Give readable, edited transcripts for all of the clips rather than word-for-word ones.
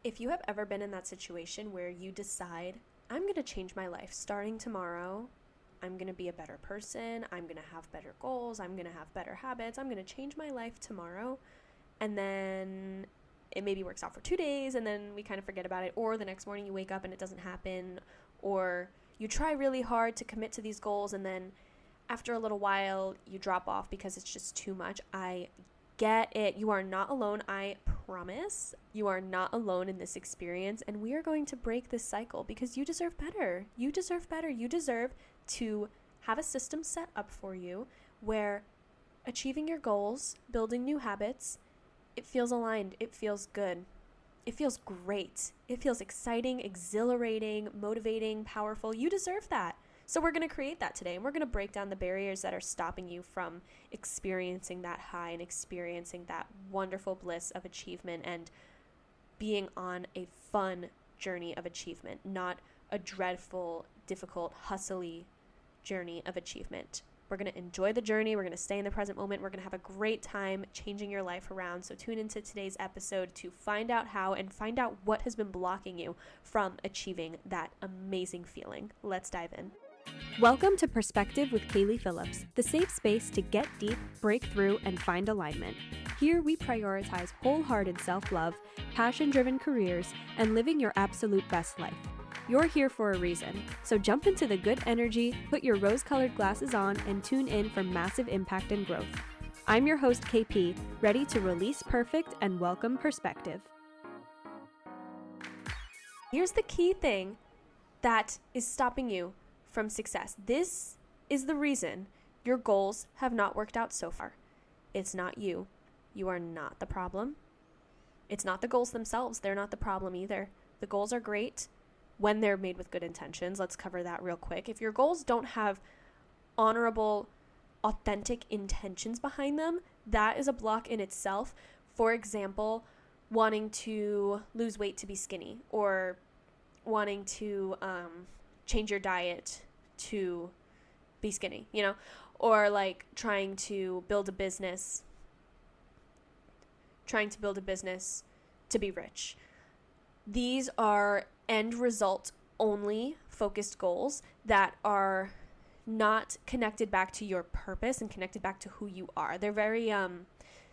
If you have ever been in that situation where you decide, I'm going to change my life starting tomorrow, I'm going to be a better person, I'm going to have better goals, I'm going to have better habits, I'm going to change my life tomorrow, and then it maybe works out for 2 days and then we kind of forget about it, or the next morning you wake up and it doesn't happen, or you try really hard to commit to these goals and then after a little while you drop off because it's just too much. I get it. You are not alone. I promise you are not alone in this experience, and we are going to break this cycle because you deserve better. You deserve better. You deserve to have a system set up for you where achieving your goals, building new habits, it feels aligned. It feels good. It feels great. It feels exciting, exhilarating, motivating, powerful. You deserve that. So we're going to create that today, and we're going to break down the barriers that are stopping you from experiencing that high and experiencing that wonderful bliss of achievement and being on a fun journey of achievement, not a dreadful, difficult, hustly journey of achievement. We're going to enjoy the journey. We're going to stay in the present moment. We're going to have a great time changing your life around. So tune into today's episode to find out how and find out what has been blocking you from achieving that amazing feeling. Let's dive in. Welcome to Perspective with Kaylee Phillips, the safe space to get deep, break through, and find alignment. Here we prioritize wholehearted self-love, passion-driven careers, and living your absolute best life. You're here for a reason, so jump into the good energy, put your rose-colored glasses on, and tune in for massive impact and growth. I'm your host, KP, ready to release perfect and welcome perspective. Here's the key thing that is stopping you from success. This is the reason your goals have not worked out so far. It's not you. You are not the problem. It's not the goals themselves. They're not the problem either. The goals are great when they're made with good intentions. Let's cover that real quick. If your goals don't have honorable, authentic intentions behind them, that is a block in itself. For example, wanting to lose weight to be skinny, or wanting to change your diet to be skinny, or like trying to build a business to be rich. These are end result only focused goals that are not connected back to your purpose and connected back to who you are. They're very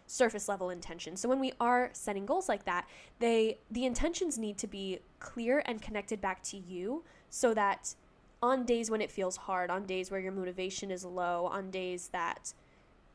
surface level intentions. So when we are setting goals like that, the intentions need to be clear and connected back to you, so that on days when it feels hard, on days where your motivation is low, on days that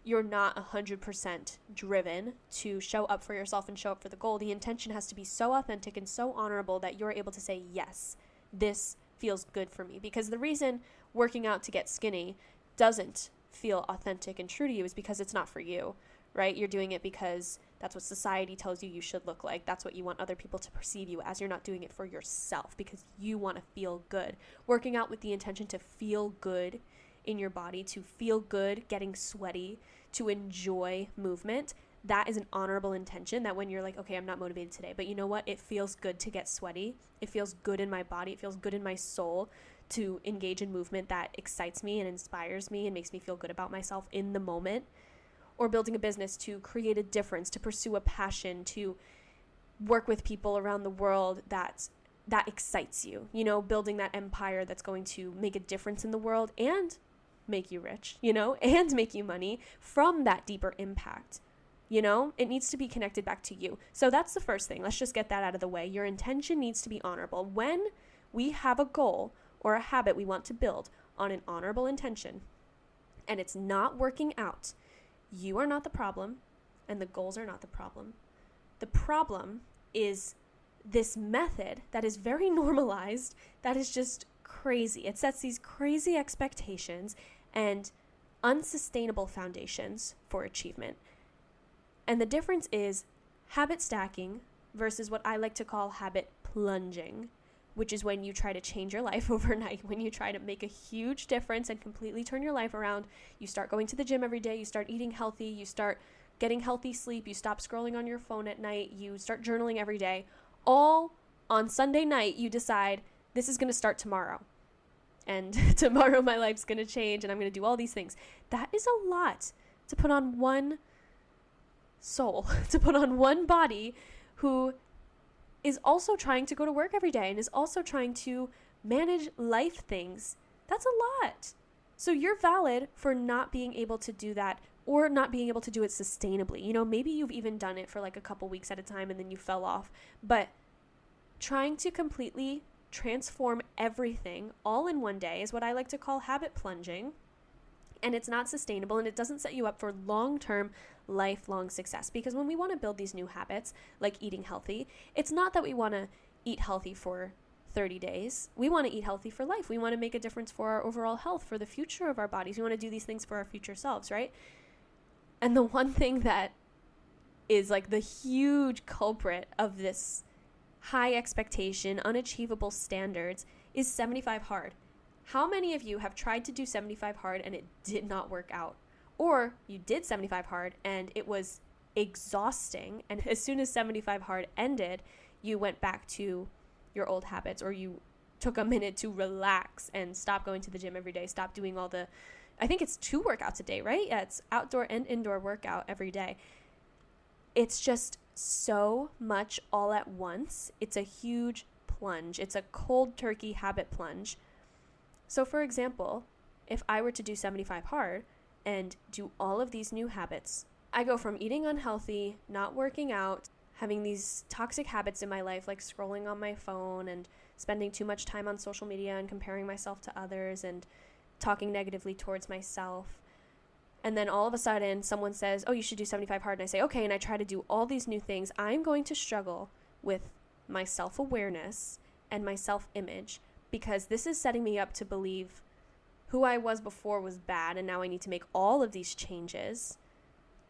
you're not 100% driven to show up for yourself and show up for the goal, the intention has to be so authentic and so honorable that you're able to say, yes, this feels good for me. Because the reason working out to get skinny doesn't feel authentic and true to you is because it's not for you, right? You're doing it because that's what society tells you should look like. That's what you want other people to perceive you as. You're not doing it for yourself because you want to feel good. Working out with the intention to feel good in your body, to feel good, getting sweaty, to enjoy movement, that is an honorable intention. That when you're like, okay, I'm not motivated today, but you know what? It feels good to get sweaty. It feels good in my body. It feels good in my soul to engage in movement that excites me and inspires me and makes me feel good about myself in the moment. Or building a business to create a difference, to pursue a passion, to work with people around the world that excites you, building that empire that's going to make a difference in the world and make you rich, and make you money from that deeper impact. It needs to be connected back to you. So that's the first thing. Let's just get that out of the way. Your intention needs to be honorable. When we have a goal or a habit we want to build on an honorable intention and it's not working out, you are not the problem, and the goals are not the problem. The problem is this method that is very normalized, that is just crazy. It sets these crazy expectations and unsustainable foundations for achievement. And the difference is habit stacking versus what I like to call habit plunging, which is when you try to change your life overnight, when you try to make a huge difference and completely turn your life around. You start going to the gym every day, you start eating healthy, you start getting healthy sleep, you stop scrolling on your phone at night, you start journaling every day. All on Sunday night, you decide this is going to start tomorrow. And tomorrow my life's going to change and I'm going to do all these things. That is a lot to put on one soul, to put on one body who is also trying to go to work every day and is also trying to manage life things. That's a lot. So you're valid for not being able to do that or not being able to do it sustainably. You know, maybe you've even done it for like a couple weeks at a time and then you fell off. But trying to completely transform everything all in one day is what I like to call habit plunging. And it's not sustainable, and it doesn't set you up for long-term, lifelong success. Because when we want to build these new habits, like eating healthy, it's not that we want to eat healthy for 30 days. We want to eat healthy for life. We want to make a difference for our overall health, for the future of our bodies. We want to do these things for our future selves, right? And the one thing that is like the huge culprit of this high expectation, unachievable standards is 75 hard. How many of you have tried to do 75 hard and it did not work out? Or you did 75 hard and it was exhausting, and as soon as 75 hard ended, you went back to your old habits, or you took a minute to relax and stop going to the gym every day, stop doing all the, I think it's 2 workouts a day, right? Yeah, it's outdoor and indoor workout every day. It's just so much all at once. It's a huge plunge. It's a cold turkey habit plunge. So for example, if I were to do 75 hard and do all of these new habits, I go from eating unhealthy, not working out, having these toxic habits in my life, like scrolling on my phone and spending too much time on social media and comparing myself to others and talking negatively towards myself. And then all of a sudden someone says, oh, you should do 75 hard. And I say, okay. And I try to do all these new things. I'm going to struggle with my self-awareness and my self-image, because this is setting me up to believe who I was before was bad, and now I need to make all of these changes.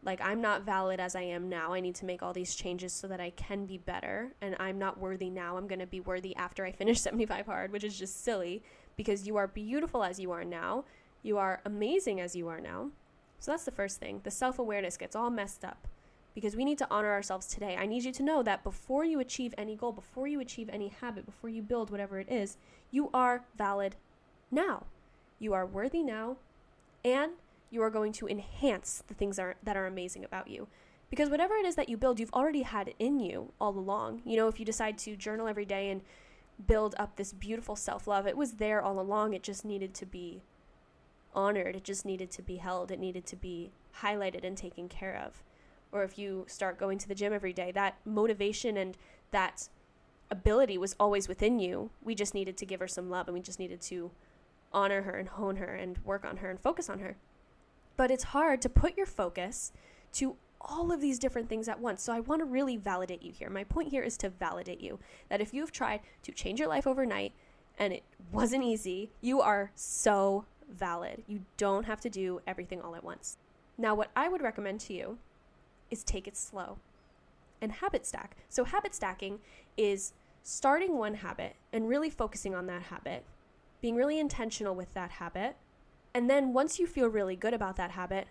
Like, I'm not valid as I am now. I need to make all these changes so that I can be better, and I'm not worthy now. I'm going to be worthy after I finish 75 hard, which is just silly, because you are beautiful as you are now. You are amazing as you are now. So that's the first thing. The self-awareness gets all messed up, because we need to honor ourselves today. I need you to know that before you achieve any goal, before you achieve any habit, before you build whatever it is, you are valid now. You are worthy now, and you are going to enhance the things that are amazing about you. Because whatever it is that you build, you've already had in you all along. You know, if you decide to journal every day and build up this beautiful self-love, it was there all along. It just needed to be honored. It just needed to be held. It needed to be highlighted and taken care of. Or if you start going to the gym every day, that motivation and that ability was always within you. We just needed to give her some love, and we just needed to honor her and hone her and work on her and focus on her. But it's hard to put your focus to all of these different things at once. So I want to really validate you here. My point here is to validate you, that if you've tried to change your life overnight and it wasn't easy, you are so valid. You don't have to do everything all at once. Now, what I would recommend to you is take it slow and habit stack. So habit stacking is starting one habit and really focusing on that habit, being really intentional with that habit. And then once you feel really good about that habit,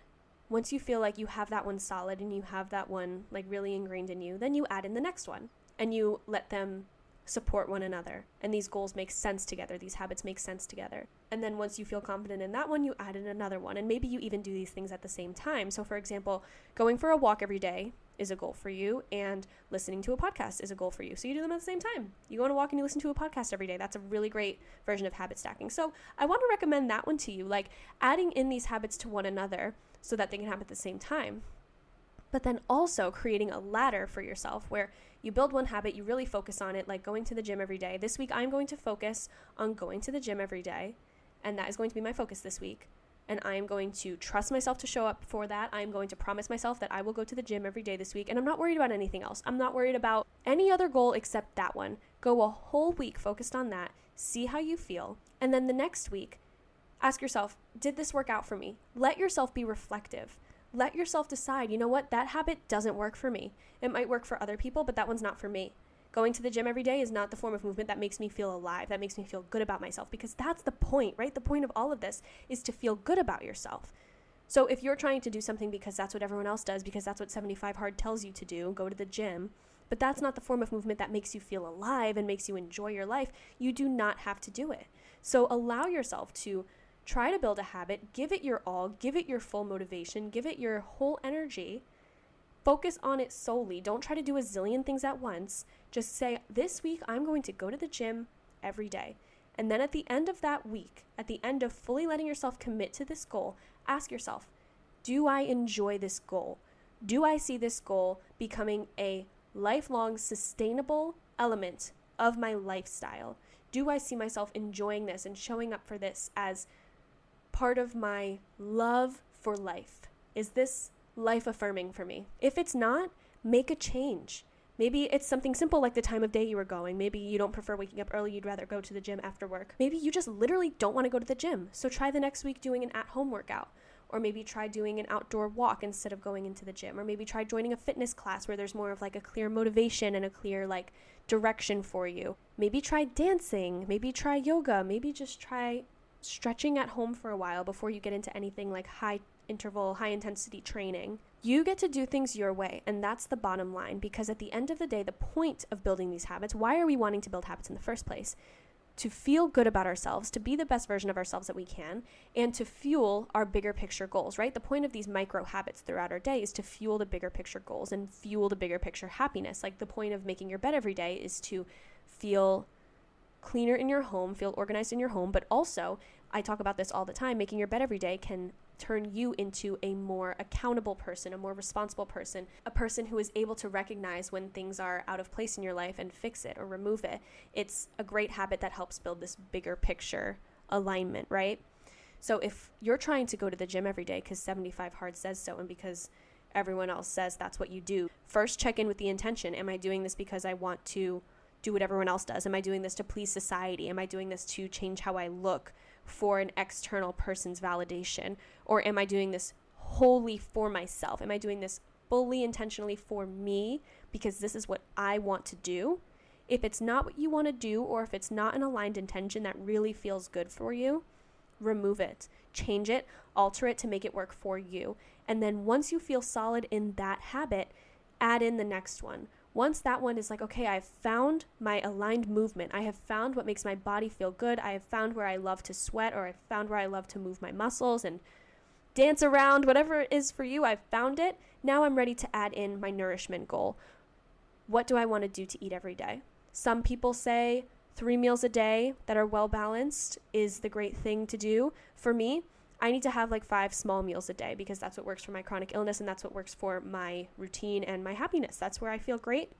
once you feel like you have that one solid and you have that one like really ingrained in you, then you add in the next one and you let them support one another. And these goals make sense together. These habits make sense together. And then once you feel confident in that one, you add in another one. And maybe you even do these things at the same time. So for example, going for a walk every day is a goal for you, and listening to a podcast is a goal for you. So you do them at the same time. You go on a walk and you listen to a podcast every day. That's a really great version of habit stacking. So I want to recommend that one to you, like adding in these habits to one another so that they can happen at the same time. But then also creating a ladder for yourself where you build one habit, you really focus on it, like going to the gym every day. This week, I'm going to focus on going to the gym every day, and that is going to be my focus this week. And I am going to trust myself to show up for that. I'm going to promise myself that I will go to the gym every day this week, and I'm not worried about anything else. I'm not worried about any other goal except that one. Go a whole week focused on that, see how you feel, and then the next week, ask yourself, did this work out for me? Let yourself be reflective. Let yourself decide, you know what, that habit doesn't work for me. It might work for other people, but that one's not for me. Going to the gym every day is not the form of movement that makes me feel alive, that makes me feel good about myself, because that's the point, right? The point of all of this is to feel good about yourself. So if you're trying to do something because that's what everyone else does, because that's what 75 Hard tells you to do, go to the gym, but that's not the form of movement that makes you feel alive and makes you enjoy your life, you do not have to do it. So allow yourself to try to build a habit, give it your all, give it your full motivation, give it your whole energy. Focus on it solely. Don't try to do a zillion things at once. Just say, this week I'm going to go to the gym every day. And then at the end of that week, at the end of fully letting yourself commit to this goal, ask yourself, do I enjoy this goal? Do I see this goal becoming a lifelong sustainable element of my lifestyle? Do I see myself enjoying this and showing up for this as part of my love for life? Is this life affirming for me? If it's not, make a change. Maybe it's something simple like the time of day you were going. Maybe you don't prefer waking up early. You'd rather go to the gym after work. Maybe you just literally don't want to go to the gym. So try the next week doing an at-home workout. Or maybe try doing an outdoor walk instead of going into the gym. Or maybe try joining a fitness class where there's more of like a clear motivation and a clear like direction for you. Maybe try dancing. Maybe try yoga. Maybe just try stretching at home for a while before you get into anything like high interval, high intensity training. You get to do things your way, and that's the bottom line, because at the end of the day, the point of building these habits, why are we wanting to build habits in the first place? To feel good about ourselves, to be the best version of ourselves that we can, and to fuel our bigger picture goals, right? The point of these micro habits throughout our day is to fuel the bigger picture goals and fuel the bigger picture happiness. Like the point of making your bed every day is to feel cleaner in your home, feel organized in your home, but also, I talk about this all the time, making your bed every day can turn you into a more accountable person, a more responsible person, a person who is able to recognize when things are out of place in your life and fix it or remove it. It's a great habit that helps build this bigger picture alignment, right? So if you're trying to go to the gym every day because 75 Hard says so and because everyone else says that's what you do, first check in with the intention. Am I doing this because I want to do what everyone else does? Am I doing this to please society? Am I doing this to change how I look for an external person's validation? Or am I doing this wholly for myself? Am I doing this fully intentionally for me because this is what I want to do? If it's not what you want to do, or if it's not an aligned intention that really feels good for you, remove it, change it, alter it to make it work for you. And then once you feel solid in that habit, add in the next one. Once that one is like, okay, I've found my aligned movement. I have found what makes my body feel good. I have found where I love to sweat, or I've found where I love to move my muscles and dance around, whatever it is for you, I've found it. Now I'm ready to add in my nourishment goal. What do I want to do to eat every day? Some people say 3 meals a day that are well balanced is the great thing to do. For me, I need to have like 5 small meals a day because that's what works for my chronic illness and that's what works for my routine and my happiness. That's where I feel great.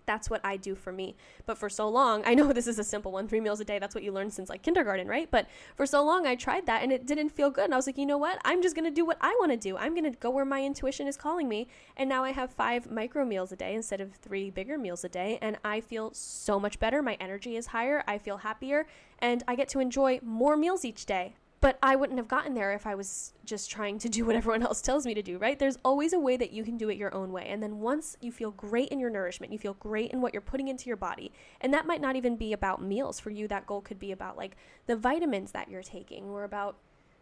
That's what I do for me. But for so long, I know this is a simple one, 3 meals a day. That's what you learned since like kindergarten, right? But for so long, I tried that and it didn't feel good. And I was like, you know what? I'm just going to do what I want to do. I'm going to go where my intuition is calling me. And now I have 5 micro meals a day instead of 3 bigger meals a day. And I feel so much better. My energy is higher. I feel happier. And I get to enjoy more meals each day. But I wouldn't have gotten there if I was just trying to do what everyone else tells me to do, right? There's always a way that you can do it your own way. And then once you feel great in your nourishment, you feel great in what you're putting into your body. And that might not even be about meals. For you, that goal could be about like the vitamins that you're taking, or about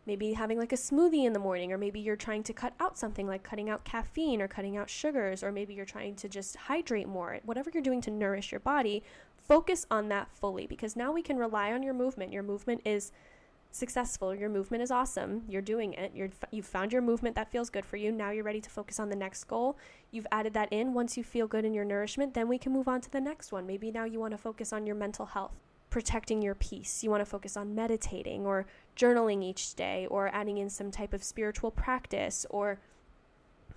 maybe having like a smoothie in the morning, or maybe you're trying to cut out something like cutting out caffeine or cutting out sugars, or maybe you're trying to just hydrate more. Whatever you're doing to nourish your body, focus on that fully, because now we can rely on your movement. Your movement is successful. Your movement is awesome. You're doing it. You've found your movement that feels good for you. Now you're ready to focus on the next goal. You've added that in. Once you feel good in your nourishment, then we can move on to the next one. Maybe now you want to focus on your mental health, protecting your peace. You want to focus on meditating or journaling each day, or adding in some type of spiritual practice. Or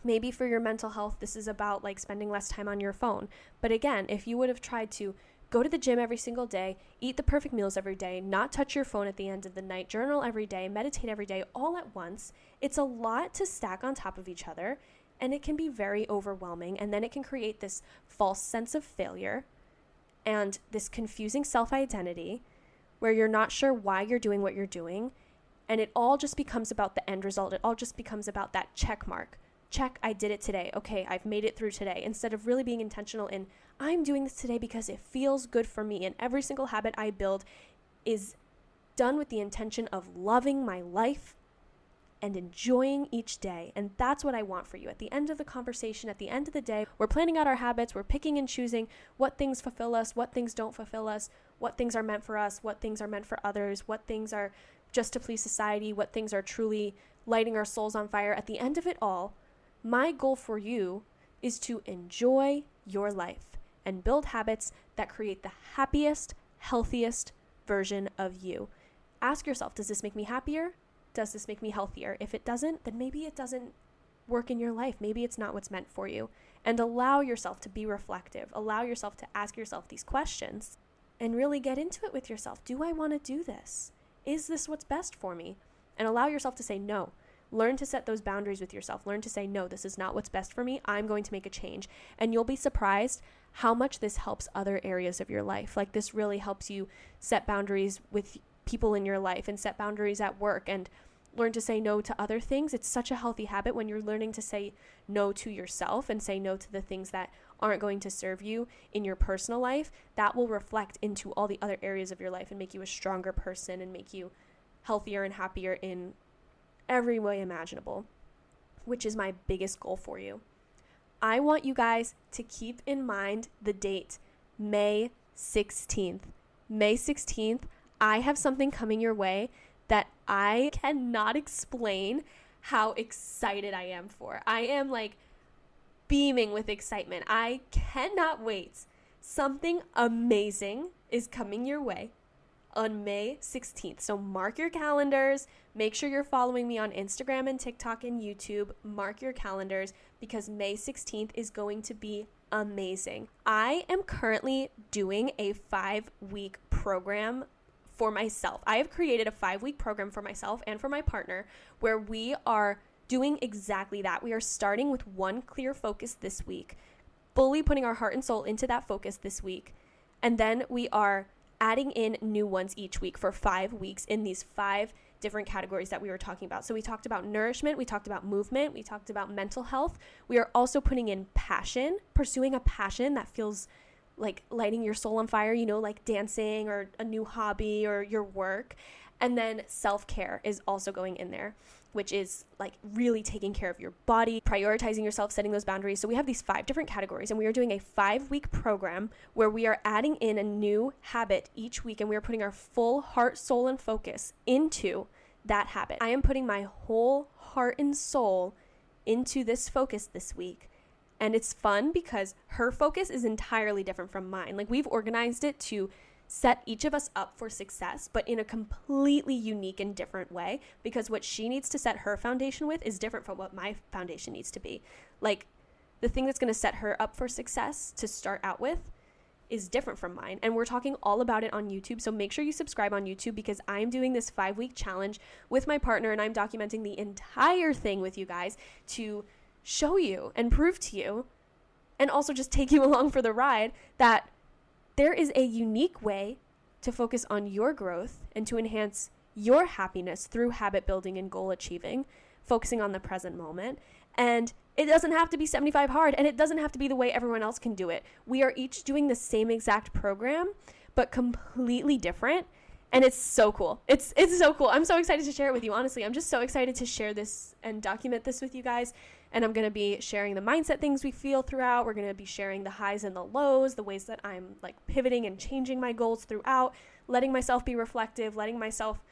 maybe for your mental health, this is about like spending less time on your phone. But again, if you would have tried to go to the gym every single day, eat the perfect meals every day, not touch your phone at the end of the night, journal every day, meditate every day, all at once, it's a lot to stack on top of each other, and it can be very overwhelming, and then it can create this false sense of failure and this confusing self-identity where you're not sure why you're doing what you're doing, and it all just becomes about the end result. It all just becomes about that check mark. Check, I did it today. Okay, I've made it through today. Instead of really being intentional in, I'm doing this today because it feels good for me. And every single habit I build is done with the intention of loving my life and enjoying each day. And that's what I want for you. At the end of the conversation, at the end of the day, we're planning out our habits. We're picking and choosing what things fulfill us, what things don't fulfill us, what things are meant for us, what things are meant for others, what things are just to please society, what things are truly lighting our souls on fire. At the end of it all, my goal for you is to enjoy your life and build habits that create the happiest, healthiest version of you. Ask yourself, does this make me happier? Does this make me healthier? If it doesn't, then maybe it doesn't work in your life. Maybe it's not what's meant for you. And allow yourself to be reflective. Allow yourself to ask yourself these questions and really get into it with yourself. Do I want to do this? Is this what's best for me? And allow yourself to say no. Learn to set those boundaries with yourself. Learn to say, no, this is not what's best for me. I'm going to make a change. And you'll be surprised how much this helps other areas of your life. Like, this really helps you set boundaries with people in your life and set boundaries at work and learn to say no to other things. It's such a healthy habit when you're learning to say no to yourself and say no to the things that aren't going to serve you in your personal life. That will reflect into all the other areas of your life and make you a stronger person and make you healthier and happier in every way imaginable, which is my biggest goal for you. I want you guys to keep in mind the date, May 16th. May 16th, I have something coming your way that I cannot explain how excited I am for. I am like beaming with excitement. I cannot wait. Something amazing is coming your way on May 16th. So mark your calendars. Make sure you're following me on Instagram and TikTok and YouTube. Mark your calendars because May 16th is going to be amazing. I am currently doing a 5-week program for myself. I have created a 5-week program for myself and for my partner where we are doing exactly that. We are starting with one clear focus this week, fully putting our heart and soul into that focus this week. And then we are adding in new ones each week for 5 weeks in these 5 different categories that we were talking about. So we talked about nourishment, we talked about movement, we talked about mental health. We are also putting in passion, pursuing a passion that feels like lighting your soul on fire, like dancing or a new hobby or your work. And then self-care is also going in there, which is like really taking care of your body, prioritizing yourself, setting those boundaries. So we have these 5 different categories, and we are doing a 5-week program where we are adding in a new habit each week, and we are putting our full heart, soul, and focus into that habit. I am putting my whole heart and soul into this focus this week. And it's fun because her focus is entirely different from mine. Like, we've organized it to set each of us up for success, but in a completely unique and different way, because what she needs to set her foundation with is different from what my foundation needs to be. Like, the thing that's going to set her up for success to start out with is different from mine. And we're talking all about it on YouTube. So make sure you subscribe on YouTube because I'm doing this 5-week challenge with my partner, and I'm documenting the entire thing with you guys to show you and prove to you, and also just take you along for the ride, that there is a unique way to focus on your growth and to enhance your happiness through habit building and goal achieving, focusing on the present moment. And it doesn't have to be 75 hard, and it doesn't have to be the way everyone else can do it. We are each doing the same exact program, but completely different. And it's so cool. It's so cool. I'm so excited to share it with you. Honestly, I'm just so excited to share this and document this with you guys. And I'm going to be sharing the mindset things we feel throughout. We're going to be sharing the highs and the lows, the ways that I'm like pivoting and changing my goals throughout, letting myself be reflective, letting myself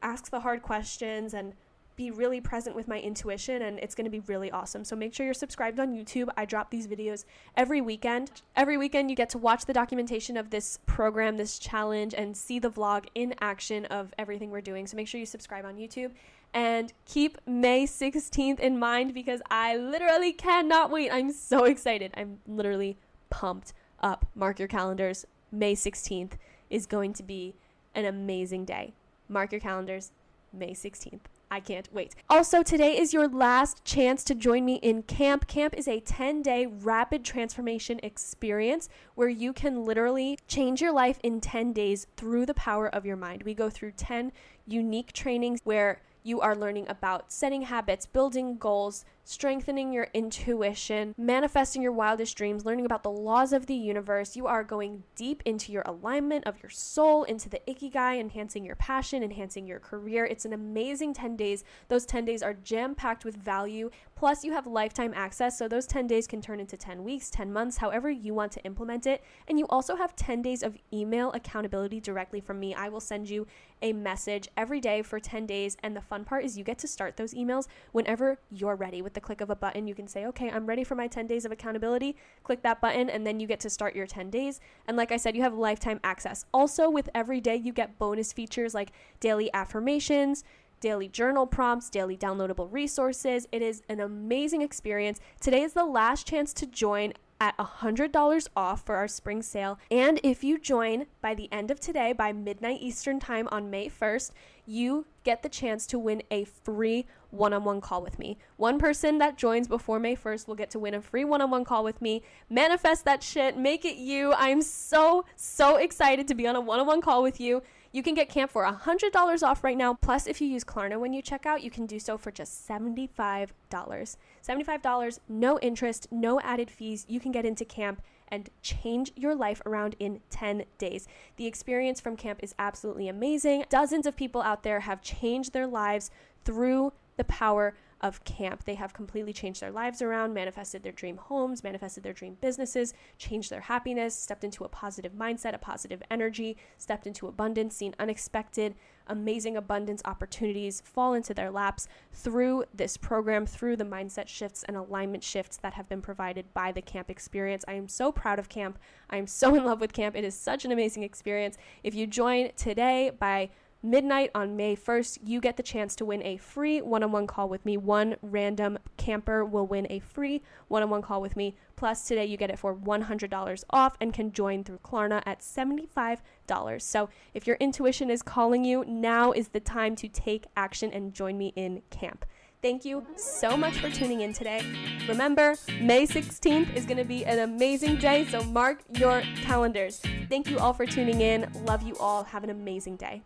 ask the hard questions and be really present with my intuition, and it's going to be really awesome. So make sure you're subscribed on YouTube. I drop these videos every weekend. Every weekend you get to watch the documentation of this program, this challenge, and see the vlog in action of everything we're doing. So make sure you subscribe on YouTube and keep May 16th in mind because I literally cannot wait. I'm so excited. I'm literally pumped up. Mark your calendars. May 16th is going to be an amazing day. Mark your calendars. May 16th. I can't wait. Also, today is your last chance to join me in camp. Camp is a 10-day rapid transformation experience where you can literally change your life in 10 days through the power of your mind. We go through 10 unique trainings where you are learning about setting habits, building goals, strengthening your intuition, manifesting your wildest dreams, learning about the laws of the universe. You are going deep into your alignment of your soul, into the ikigai, enhancing your passion, enhancing your career. It's an amazing 10 days. Those 10 days are jam-packed with value. Plus, you have lifetime access, so those 10 days can turn into 10 weeks, 10 months, however you want to implement it. And you also have 10 days of email accountability directly from me. I will send you a message every day for 10 days, and the fun part is you get to start those emails whenever you're ready with with the click of a button. You can say, okay, I'm ready for my 10 days of accountability. Click that button, and then you get to start your 10 days. And like I said, you have lifetime access. Also, with every day, you get bonus features like daily affirmations, daily journal prompts, daily downloadable resources. It is an amazing experience. Today is the last chance to join at $100 off for our spring sale. And if you join by the end of today, by midnight Eastern time on May 1st, you get the chance to win a free one-on-one call with me. One person that joins before May 1st will get to win a free one-on-one call with me. Manifest that shit. Make it you. I'm so excited to be on a one-on-one call with you. You can get camp for $100 off right now. Plus, if you use Klarna when you check out, you can do so for just $75. $75, no interest, no added fees. You can get into camp and change your life around in 10 days. The experience from camp is absolutely amazing. Dozens of people out there have changed their lives through the power of camp. They have completely changed their lives around, manifested their dream homes, manifested their dream businesses, changed their happiness, stepped into a positive mindset, a positive energy, stepped into abundance, seen unexpected, amazing abundance opportunities fall into their laps through this program, through the mindset shifts and alignment shifts that have been provided by the camp experience. I am so proud of camp. I am so in love with camp. It is such an amazing experience. If you join today by midnight on May 1st, you get the chance to win a free one-on-one call with me. One random camper will win a free one-on-one call with me. Plus, today you get it for $100 off and can join through Klarna at $75. So if your intuition is calling you, now is the time to take action and join me in camp. Thank you so much for tuning in today. Remember, May 16th is going to be an amazing day, so mark your calendars. Thank you all for tuning in. Love you all. Have an amazing day.